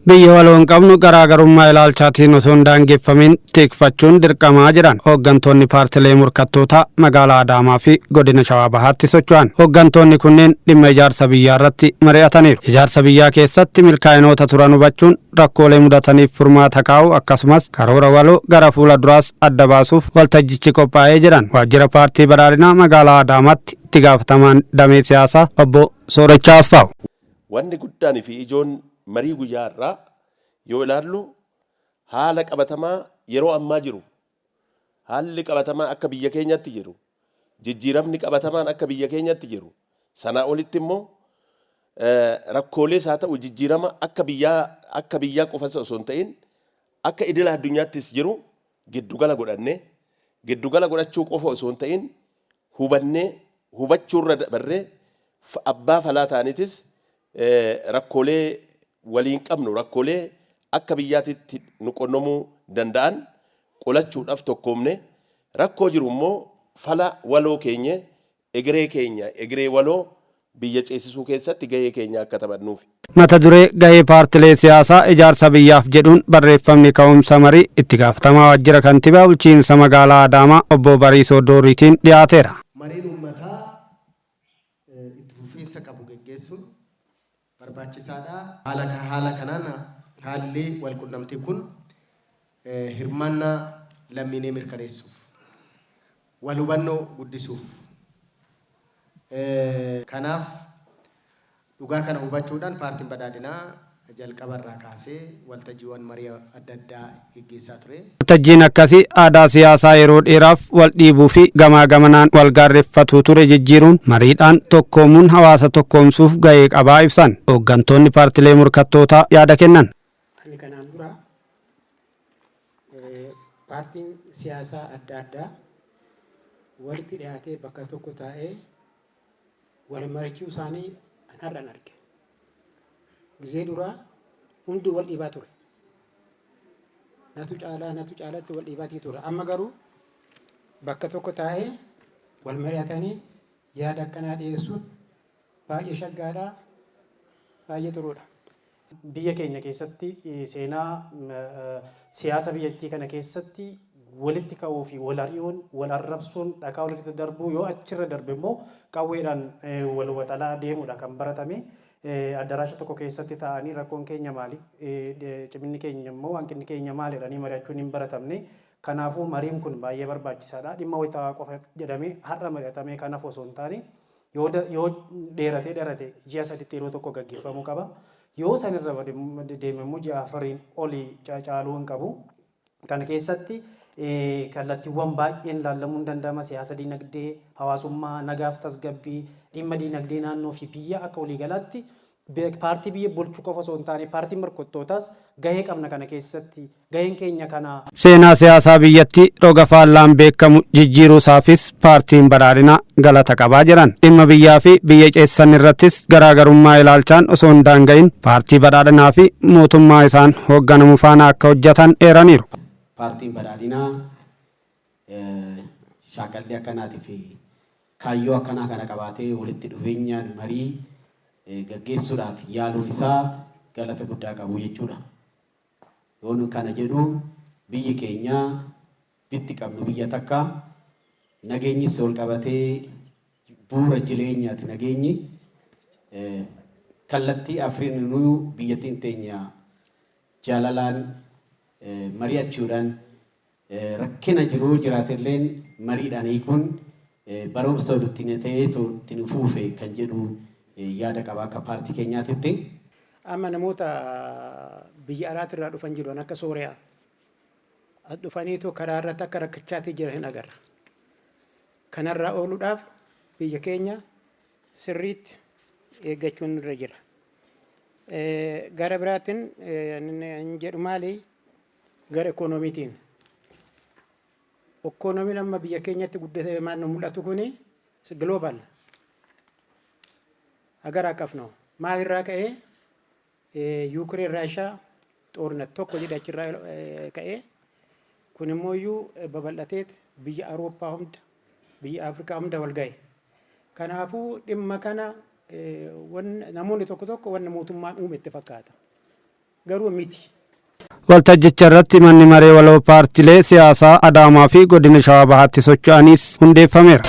Biyya waloon qabnu garaagarummaa ilaalchaatiin osoo hin daangeffamin tikfachuun dirqamaa jiran hooggantoonni paartilee morkattootaa magaalaa Adaamaa fi godina Shawaa Bahaatti socho'an. Hooggantoonni kunneen dhimma ijaarsa biyyaa irratti mari'ataniiru. Ijaarsa biyyaa keessatti milkaa'inoota turan hubachuun rakkoolee mudataniif furmaata kaa'u akkasumas karoora waloo gara fuula duraas adda baasuuf waltajjichi qophaa'ee jiran. Waajjira paartii badhaadhinaa magaalaa Adaamaatti itti gaafatamaan damee siyaasaa obbo Soorachaa Asfaaw. Wanni guddaan fi ijoon marii guyyaa irraa yoo ilaallu haala qabatamaa yeroo ammaa jiru haalli qabatamaa akka biyya keenyatti jiru jijjiiramni qabatamaan akka biyya keenyatti jiru sanaa olitti immoo rakkoolees haa ta'u jijjiirama akka biyyaa qofas osoo hin ta'in akka idila addunyaattis jiru giddugala godhachuu qofa osoo hin ta'in hubachuurra dabarree abbaa falaa ta'anitis rakkoolee waliin qabnu rakkoolee akka biyyaatitti nu qunnamuu danda'an qolachuudhaaf tokkoomne rakkoo jiru immoo fala waloo keenya egeree waloo biyya ceesisuu keessatti gahee keenya akka taphannuuf. Mata duree gahee paartilee siyaasaa ijaarsa biyyaaf jedhuun barreeffamni ka'umsa marii itti gaafatamaa waajjira kantiibaa bulchiinsa magaalaa Adaamaa obbo Bariisoo Doorriitiin dhiyaateera. Mariin uummataa itti fufiinsa qabu geggeessuun barbaachisaadha. Haala kanaan haalli wal qunnamtii kun hirmaannaa lammiilee mirkaneessuuf wal hubannoo guddisuuf kanaaf dhugaa kana hubachuudhaan paartiin badhaadhinaa jalqabarraa kaasee waltajjiiwwan marii adda addaa gaggeessaa ture. Waltajjiin akkasii aadaa siyaasaa yeroo dheeraaf wal dhiibuu fi gamaa gamanaan wal gaarreeffatuu ture jijjiiruun mariidhaan tokkoomuun hawaasa tokkoomsuuf gahee qabaa ibsan hooggantoonni paartilee morkattootaa yaada kennan. Ani kanaan dura paartiin siyaasaa adda addaa walitti dhiyaatee bakka tokko taa'ee wal mari'achuu isaanii har'an arge. Gizee duraa hundi wal dhiibaa ture. Natu caalatti wal dhiibaatii ture. Amma garuu bakka tokko taa'ee wal mari'atanii yaada akkanaa dhiyeessuun baay'ee shaggaadhaa, baay'ee xuruudha. Biyya keenya keessatti seenaa siyaasa biyyattii kana keessatti walitti ka'uu fi wal ari'uun wal arrabsuun dhagaa walitti darbuu yoo achirra darbe immoo qawweedhaan wal waxalaa deemuudha kan baratame. Addaraasha tokko keessatti taa'anii rakkoon keenya maali ciminni keenya immoo hanqinni keenya maali jedhanii mari'achuun hin baratamne. Kanaafuu mariin kun baay'ee barbaachisaadha. Dhimma wayitaawaa qofa jedhamee har'a mari'atamee kanaaf osoo hin taane yoo dheerate ji'a sadiitti yeroo tokko gaggeeffamuu qaba. Yoo sanirra deeme immoo ji'a afuriin olii caaluu hin qabu. Kana keessatti kallattiiwwan baay'een ilaalamuu hin danda'ama. Siyaasa dinagdee, hawaasummaa, nagaaf tasgabbii, dhimma dinagdee naannoo fi biyya akka waliigalaatti paartii biyya bulchuu qofa osoo hin taane paartiin morkattootaas gahee qabna kana keessatti gaheen keenya kana. Seenaa siyaasaa biyyattii roga faallaan beekamu jijjiiruusaafis paartiin badhaadhinaa galata qabaa jiran. Dhimma biyyaa fi biyya ceessan irrattis garaagarummaa ilaalchaan osoo hin daanga'iin paartii badhaadhinaa fi mootummaa isaan hoogganamu faana akka hojjetan eeraniiru. Paartiin badhaadhinaa shaakallii akkanaatii fi kaayyoo akkanaa kana qabaatee walitti dhufeenyaan marii gaggeessuudhaaf yaaluun isaa galata guddaa qabu jechuudha. Yoo nu kana jedhu biyyi keenya bitti qabnu biyya takka nageenyis ol qabatee bu'uura jireenyaati nageenyi kallattii afuriin nu biyyattiin teenya jaalalaan mari'achuudhaan rakkina jiruu jiraatelleen mariidhaan hiikuun barumsa walitti ta'ee ittiin fuufe kan jedhu yaada qabaa akka paartii keenyaatitti. Amma namoota biyya alaatirraa dhufan jiran akka Sooriyaa dhufaniitu karaa irratti akka rakkachaatii jiran hin agarra. Kanarraa ooluudhaaf biyya keenya sirriitti eeggachuun irra jira. Gara biraatiin hin jedhu maali? Gara ikoonomiitiin. Ikoonomiin amma biyya keenyatti guddatee maal mul'atu kuni global. Agar akkafnoo maalirraa ka'ee Yuukireen Raashaa ጦርነት tokko jedha achirraa ka'ee kun immoo babal'atee biyya Awurooppaa hunda biyya Afrikaa hunda wal ga'e. Kanaafuu dhimma kana namoonni tokko wanna mootummaan uume itti fakkaata. garuu miti. Waltajjicha irratti manni maree waloo paartilee siyaasaa Adaamaa fi godina Shawaa Bahaatti socho'anis hundeeffameera.